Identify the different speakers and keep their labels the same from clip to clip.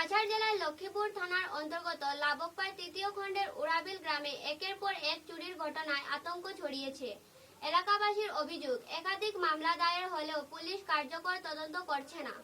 Speaker 1: কাছাড় জেলার লক্ষ্মীপুর থানার অন্তর্গত লাবকপাড় তৃতীয় খণ্ডের উড়াবিল গ্রামে একের পর এক চুরির ঘটনায় আতঙ্ক ছড়িয়েছে। এলাকাবাসীর অভিযোগ, একাধিক মামলা দায়ের হলেও পুলিশ কার্যকর তদন্ত করছে না।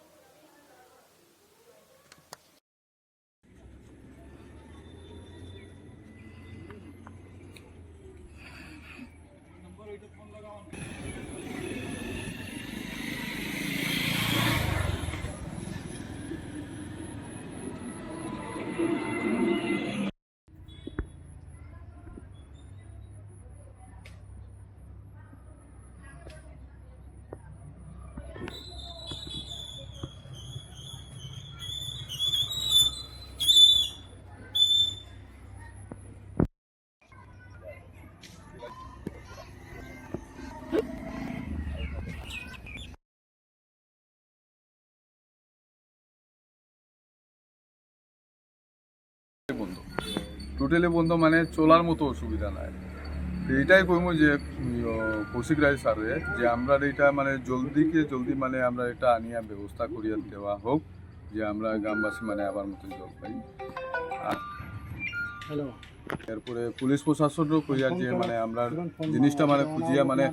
Speaker 2: বন্ধ টোটালি বন্ধ, মানে চলার মতো অসুবিধা নাই। এইটাই কইমু যে কৌশিক রায় স্যারে যে আমরা এটা মানে জলদি মানে আমরা এটা আনিয়া ব্যবস্থা করিয়া দেওয়া হোক, যে আমরা গ্রামবাসী মানে আবার মতো জল পাই। আর এরপরে পুলিশ প্রশাসনও কইয়া যে মানে আমরা জিনিসটা মানে খুঁজিয়া মানে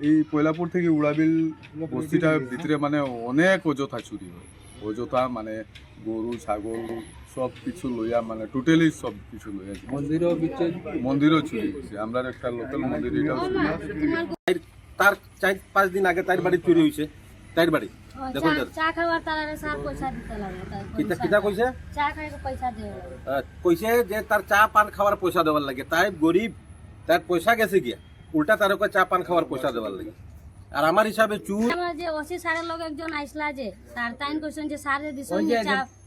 Speaker 2: এই পয়লাপুর থেকে উড়াবিল বস্তিটার ভিতরে মানে অনেক অযথা চুরি হয়। অযথা মানে গরু ছাগল সব কিছু লইয়া মানে টোটালি সব কিছু লইয়া মন্দিরও চুরি হয়েছে। আমরা একটা লোকাল মন্দির এটাও চুরি হয়েছে।
Speaker 3: তার 4-5 দিন আগে তার বাড়ি চুরি হয়েছে। তার বাড়ি দেখুন
Speaker 4: চা খাওয়ার তারারে স্যার পয়সা দিতে লাগে।
Speaker 3: কিটা কইছে?
Speaker 4: চা খাইতে পয়সা দেয়।
Speaker 3: কইছে যে তার চা পান খাওয়ার পয়সা দেওয়ার লাগে। তাই গরিব, তার পয়সা গেছে গিয়া উল্টা তার চা পান খাওয়ার পয়সা দেওয়ার লাগে। আর আমার হিসাবে চুর
Speaker 4: আমার যে ওসি স্যারের লগে একজন আইসলা যে স্যার তাইন কইছেন যে স্যার দিছেন যে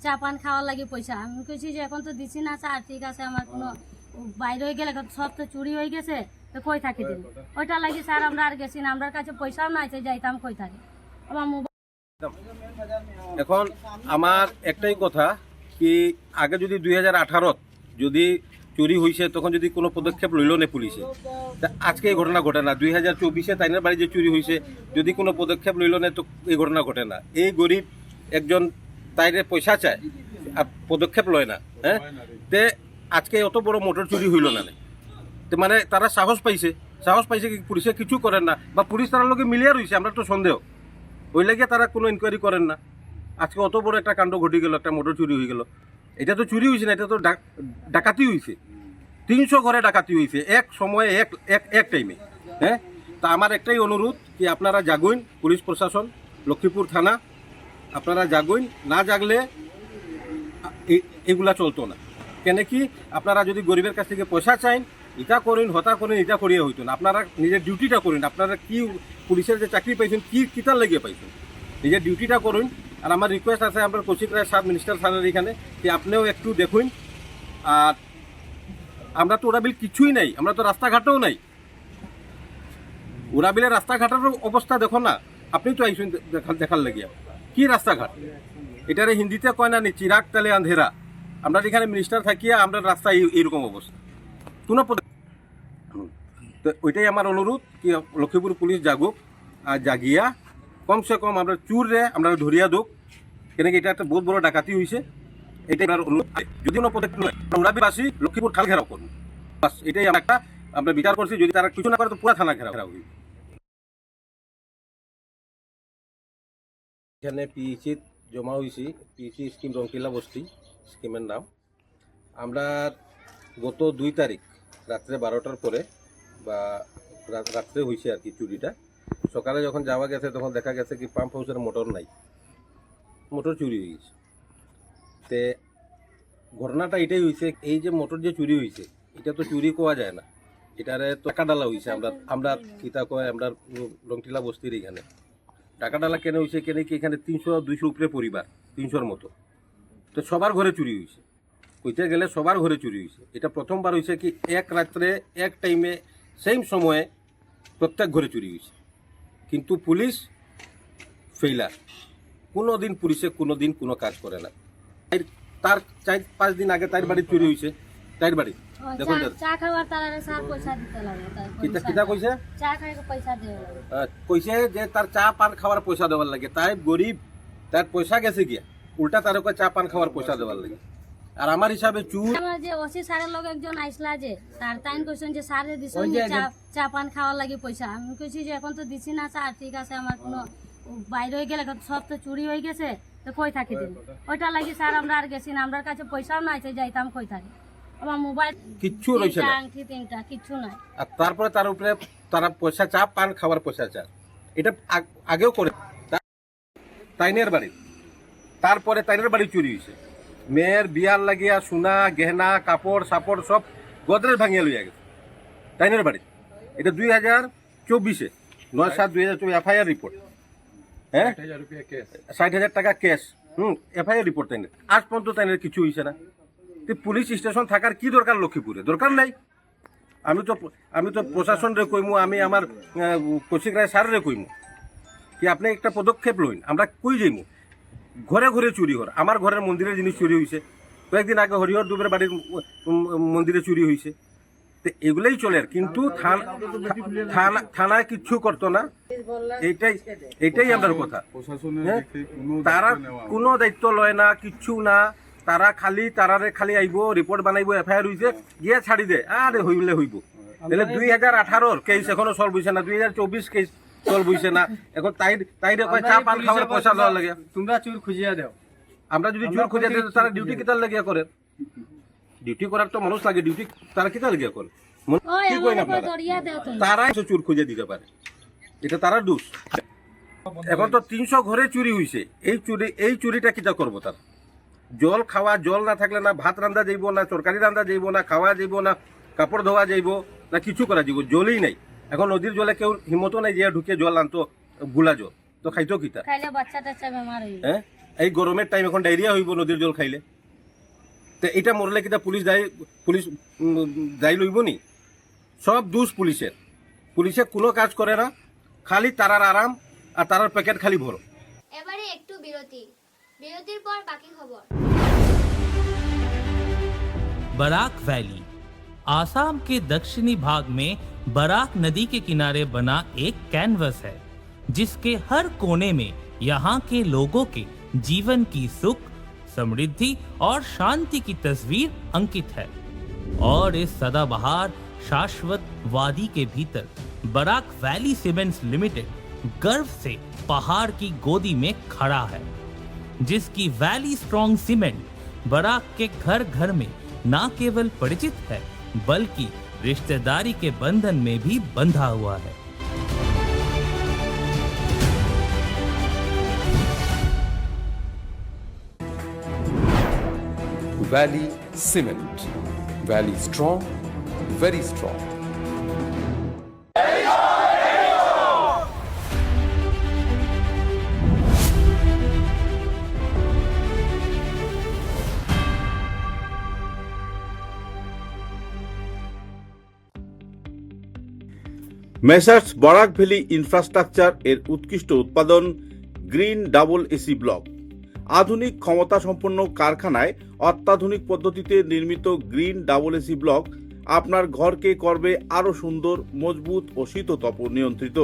Speaker 4: চা পান খাওয়ার লাগি পয়সা। আমি কইছি যে এখন তো দিছি না স্যার, ঠিক আছে আমার কোনো বাইরে হয়ে গেলে সব তো চুরি হয়ে গেছে, তো কই থাকি দিন ওইটা লাগি স্যার আমরা আর গেছি না, আমার কাছে পয়সাও নাই যে যাইতাম কই থাকি। আমার মোবাইল
Speaker 3: এখন আমার একটাই কথা কি আগে যদি 2018 যদি চুরি হয়েছে তখন যদি কোনো পদক্ষেপ লইল না পুলিশে, তা আজকে এই ঘটনা ঘটে না। 2024 তাইনের বাড়ি যে চুরি হয়েছে যদি কোনো পদক্ষেপ লইল না তো এই ঘটনা ঘটে না। এই গরিব একজন তাইরে পয়সা চায় আর পদক্ষেপ লয় না, হ্যাঁ, তে আজকে অত বড় মোটর চুরি হইল না। তো মানে তারা সাহস পাইছে কি পুলিশে কিছু করেন না, বা পুলিশ তার লগে মিলিয়ে রয়েছে, আমরা তো সন্দেহ ওই লাগে তারা কোনো ইনকোয়ারি করেন না। আজকে অত বড় একটা কাণ্ড ঘটে গেল, একটা মোটর চুরি হয়ে গেল। এটা তো চুরি হয়েছে না, এটা তো ডাকাতি হয়েছে। 300 ঘরে ডাকাতি হয়েছে এক সময়ে, এক টাইমে, হ্যাঁ। তা আমার একটাই অনুরোধ কি আপনারা জাগুইন, পুলিশ প্রশাসন, লক্ষ্মীপুর থানা, আপনারা জাগুইন। না জাগলে এগুলা চলতো না। কেন কি আপনারা যদি গরিবের কাছ থেকে পয়সা চাইন, ইটা করেন, হতা করেন, এটা করিয়ে হইতো না। আপনারা নিজের ডিউটিটা করুন। আপনারা কি পুলিশের যে চাকরি পাইছেন কি কিতার লেগে পাইছেন, নিজের ডিউটিটা করুন। আর আমার রিকোয়েস্ট আছে আপনার কৌশিক রায় সাহেব, মিনিস্টার স্যারের এখানে, যে আপনিও একটু দেখুন। আর আমরা তো উড়াবিল কিছুই নাই, আমরা তো রাস্তাঘাটও নাই। উড়াবিলের রাস্তাঘাটের অবস্থা দেখো না, আপনি তো আইসুন দেখার লাগিয়া কি রাস্তাঘাট। এটারে হিন্দিতে কয় না নি চিরাগ তালে আন্ধেরা। আমরা এখানে মিনিস্টার থাকিয়া আমরা রাস্তা এইরকম অবস্থা কোনো তো ওইটাই আমার অনুরোধ কি লক্ষ্মীপুর পুলিশ জাগুক, আর জাগিয়া কমসে কম আমরা চুরে আমরা ধরিয়া দোক। কেন কি এটা একটা বহুত বড় ডাকাতি হয়েছে। এটাই আমার অনুরোধ। যদি কোনো পদক্ষেপ নয় উড়াবিবাসী লক্ষ্মীপুর খাল ঘেরাও করুন, বাস এটাই আমরা বিচার করছি। যদি তারা কিছু না করে তো পুরা থানা ঘেরাও হইবে। এখানে পিএইচি জমা হয়েছি, পিএইচি স্কিম রংটিলা বস্তি স্কিমের নাম। আমরা গত 2 তারিখ রাত্রে 12টার পরে বা রাত্রে হয়েছে আর কি চুরিটা। সকালে যখন যাওয়া গেছে তখন দেখা গেছে কি পাম্প হাউসের মোটর নাই, মোটর চুরি হয়ে গেছে। তে ঘটনাটা এটাই হয়েছে, এই যে মোটর যে চুরি হয়েছে এটা তো চুরি কোয়া যায় না, এটারে টাকা ডালা হয়েছে। আমরা কিতা কয় আমরা রংটিলা বস্তির এখানে টাকা ডালা কেন হয়েছে, কেন কি এখানে 300-200 উপরে পরিবার, 300-র মতো। তো সবার ঘরে চুরি হয়েছে, কইতে গেলে সবার ঘরে চুরি হয়েছে। এটা প্রথমবার হয়েছে কি এক রাত্রে এক টাইমে সেম সময়ে প্রত্যেক ঘরে চুরি হয়েছে। কিন্তু পুলিশ ফেইলার, কোনো দিন পুলিশে কোনো দিন কোনো কাজ করে না। তার 4-5 দিন আগে তার বাড়ি চুরি হয়েছে। তার বাড়ি দেখুন
Speaker 4: চা খাওয়ার তারারে স্যার পয়সা দিতে লাগে।
Speaker 3: কিটা কইছে?
Speaker 4: চা খাইতে পয়সা দেয়।
Speaker 3: কইছে যে তার চা পান খাওয়ার পয়সা দেওয়ার লাগে। তাই গরিব, তার পয়সা গেছে গিয়া উল্টা তার ওকে চা পান খাওয়ার পয়সা দেওয়ার লাগে। আর আমার হিসাবে চুর
Speaker 4: আমার যে ওসি স্যারের লগে একজন আইসলা যে স্যার তাইন কইছেন যে স্যারে দিছেন যে চা পান খাওয়ার লাগি পয়সা। আমি কইছি যে এখন তো দিছি না স্যার, ঠিক আছে আমার কোনো বাইরে হয়ে গেলে সব তো চুরি হয়ে গেছে, তো কই থাকি দিন ওইটা লাগি স্যার আমরা আর গেছি না, আমার কাছে পয়সাও নাই যে যাইতাম কই থাকি। আমার মোবাইল
Speaker 3: কিচ্ছু রয়েছে না।
Speaker 4: আংটি তিনটা কিচ্ছু নাই।
Speaker 3: আর তারপরে তার উপরে তারা পয়সা চা পান খাওয়ার পয়সা চা, এটা আগেও করে তাইনের বাড়ি। তারপরে তাইনের বাড়ি চুরি হয়েছে, মেয়ের বিয়ার লাগিয়া সোনা গেহনা কাপড় সাপড় সব গোদরেজ ভাঙিয়া লইয়া গেছে তাইনের বাড়ি। এটা 2024 9/7/2024 এফআইআর রিপোর্ট। হ্যাঁ, 60,000 টাকা ক্যাশ। FIR report তাইনের। আজ পর্যন্ত তাইনের কিছু হয়েছে না। পুলিশ স্টেশন থাকার কি দরকার লক্ষ্মীপুরে? দরকার নাই। আমি তো প্রশাসনরে কইমু, আমি আমার কৌশিক রায় স্যাররে কইমু কি আপনি একটা পদক্ষেপ লইন। আমরা কই যাইমু? ঘরে ঘরে চুরি হর। আমার ঘরের মন্দিরের জিনিস চুরি হয়েছে, কয়েকদিন আগে হরিহর দুবের বাড়ির মন্দিরে চুরি হয়েছে। তো এগুলোই চলে। আর কিন্তু থানায় কিচ্ছু করতো না। এইটাই আমার কথা। তারা কোনো দায়িত্ব লয় না, কিচ্ছু না। তারা খালি আইব, রিপোর্ট বানাইব, এফআইআর হয়েছে গিয়ে ছাড়ি দে, আরে হইলে হইব। তাহলে 2018 কেস এখনো সলভ হয়েছে না, 2024 কেস সলভ হয়েছে না। এখন তাই চা পান খাওয়ার পয়সা দেওয়া লাগে।
Speaker 5: তোমরা চুর খুঁজিয়া দাও।
Speaker 3: আমরা যদি চুর খুঁজে দিই তারা ডিউটি কিতার লাগিয়া করে? ডিউটি করার তো মানুষ লাগে, ডিউটি তারা কিতার লাগিয়া করে? কি করেন আপনারা? তারাই চুর খুঁজে দিতে পারে, এটা তারা দোষ। এখন তো 300 ঘরে চুরি হয়েছে। এই চুরিটা কিতা করবো? তারা জল খাওয়া, জল না থাকলে না ভাত রান্ধা যাইব, না তরকারি রান্ধা যাইব, না খাওয়া যাইব, না কাপড় ধোয়া যাইব, না কিছু করা যাইব। জলই নাই। এখন নদীর জলে কেউ হিম্মতও নাই যে ঢুকে জল আনতো, গুলা জল তো খাইতো কিতা? হ্যাঁ, এই গরমের টাইম এখন ডায়রিয়া হইব নদীর জল খাইলে। তো এটা মরলে কিতা পুলিশ দায়ী লইব নি? সব দোষ পুলিশের। পুলিশে কোনো কাজ করে না, খালি তারার আরাম আর তারার প্যাকেট খালি ভরো।
Speaker 1: এবারে একটু বিরতির পর বাকি খবর।
Speaker 6: बराक वैली आसाम के दक्षिणी भाग में बराक नदी के किनारे बना एक कैनवस है, जिसके हर कोने में यहाँ के लोगों के जीवन की सुख, समृद्धि और शांति की तस्वीर अंकित है। और इस सदाबहार शाश्वत वादी के भीतर बराक वैली सीमेंट्स लिमिटेड गर्व से पहाड़ की गोदी में खड़ा है, जिसकी वैली स्ट्रॉन्ग सीमेंट बराक के घर घर में न केवल परिचित है बल्कि रिश्तेदारी के बंधन में भी बंधा हुआ है।
Speaker 7: Valley Cement. Valley strong, very strong.
Speaker 8: Messrs Barak valley infrastructure এর উৎকৃষ্ট উৎপাদন গ্রিন ডাবল এসি ব্লক। আধুনিক ক্ষমতা সম্পন্ন কারখানায় অত্যাধুনিক পদ্ধতিতে নির্মিত গ্রিন ডাবল এসি ব্লক আপনার ঘরকে করবে আরও সুন্দর, মজবুত ও শীততাপ নিয়ন্ত্রিত।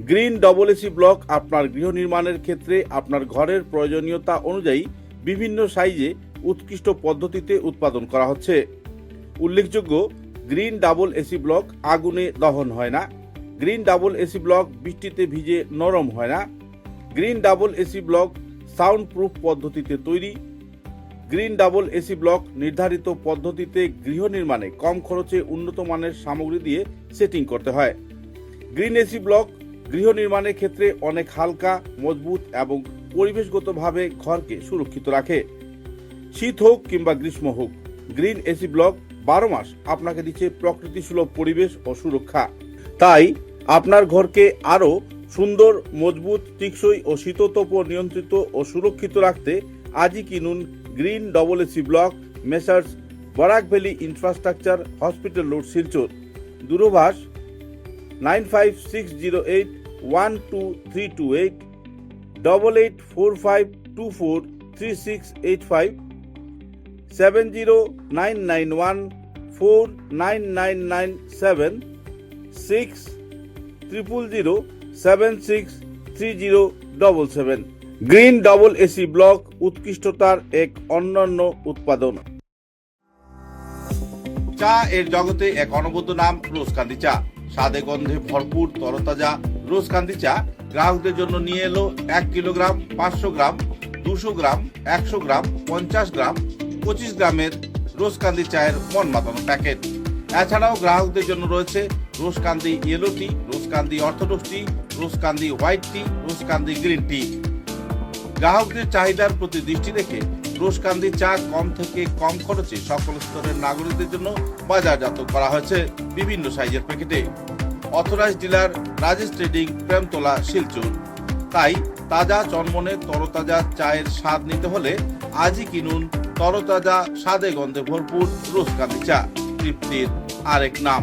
Speaker 8: গ্রিন ডাবল এসি ব্লক আপনার গৃহ নির্মাণের ক্ষেত্রে আপনার ঘরের প্রয়োজনীয়তা অনুযায়ী বিভিন্ন সাইজে উৎকৃষ্ট পদ্ধতিতে উৎপাদন করা হচ্ছে। উল্লেখযোগ্য, গ্রিন ডাবল এসি ব্লক আগুনে দহন হয় না। গ্রিন ডাবল এসি ব্লক বৃষ্টিতে ভিজে নরম হয় না। Green double AC block sound proof পদ্ধতিতে তৈরি। গ্রিন ডাবল এসি ব্লক নির্ধারিত পদ্ধতিতে গৃহ নির্মাণে কম খরচে উন্নত মানের সামগ্রী দিয়ে সেটিং করতে হয়। গ্রিন এসি ব্লক গৃহ নির্মাণের ক্ষেত্রে অনেক হালকা, মজবুত এবং পরিবেশগতভাবে ঘরকে সুরক্ষিত রাখে। শীত হোক কিংবা গ্রীষ্ম হোক, গ্রিন এসি ব্লক 12 মাস আপনাকে দিচ্ছে প্রকৃতি সুলভ পরিবেশ ও সুরক্ষা। তাই আপনার ঘরকে আরও সুন্দর, মজবুত, টেকসই ও শীততাপ নিয়ন্ত্রিত ও সুরক্ষিত রাখতে আজই কিনুন green double AC block, messrs Barak valley infrastructure, hospital road, Silchar. দূরভাষ 9560812328, 8845243685, 70991499997, 6000763077। গ্রিন ডবল এসি ব্লক উৎকৃষ্টতার এক অনন্য উৎপাদন। চা এর জগতে এক অনবদ্য নাম রোজকান্দি চা। স্বাদে গন্ধে ভরপুর তরতাজা রোজকান্দি চা গ্রাহকদের জন্য নিয়ে এলো 1 কিলোগ্রাম, 500 গ্রাম, 200 গ্রাম, 100 গ্রাম, 50 গ্রাম, 25 গ্রামের রোজকান্দি চায়ের মন মাতানো প্যাকেট। এছাড়াও গ্রাহকদের জন্য রয়েছে রোজকান্দি ইয়েলো টি, রোজকান্দি অর্থোডক্স টি, রোজকান্দি হোয়াইট টি, রোজকান্দি গ্রিন টি। গ্রাহকদের চাহিদার প্রতি দৃষ্টি রেখে রোজকান্দি চা কম থেকে কম খরচে সকল স্তরের নাগরিকদের জন্য বাজারজাত করা হয়েছে বিভিন্ন সাইজের প্যাকেটে। Authorised dealer Rajesh trading, Premtala, Silchar. তাই তাজা চনমনে তরতাজা চায়ের স্বাদ নিতে হলে আজই কিনুন তরতাজা স্বাদে গন্ধে ভরপুর রোজকান্দি চা, তৃপ্তির আরেক নাম।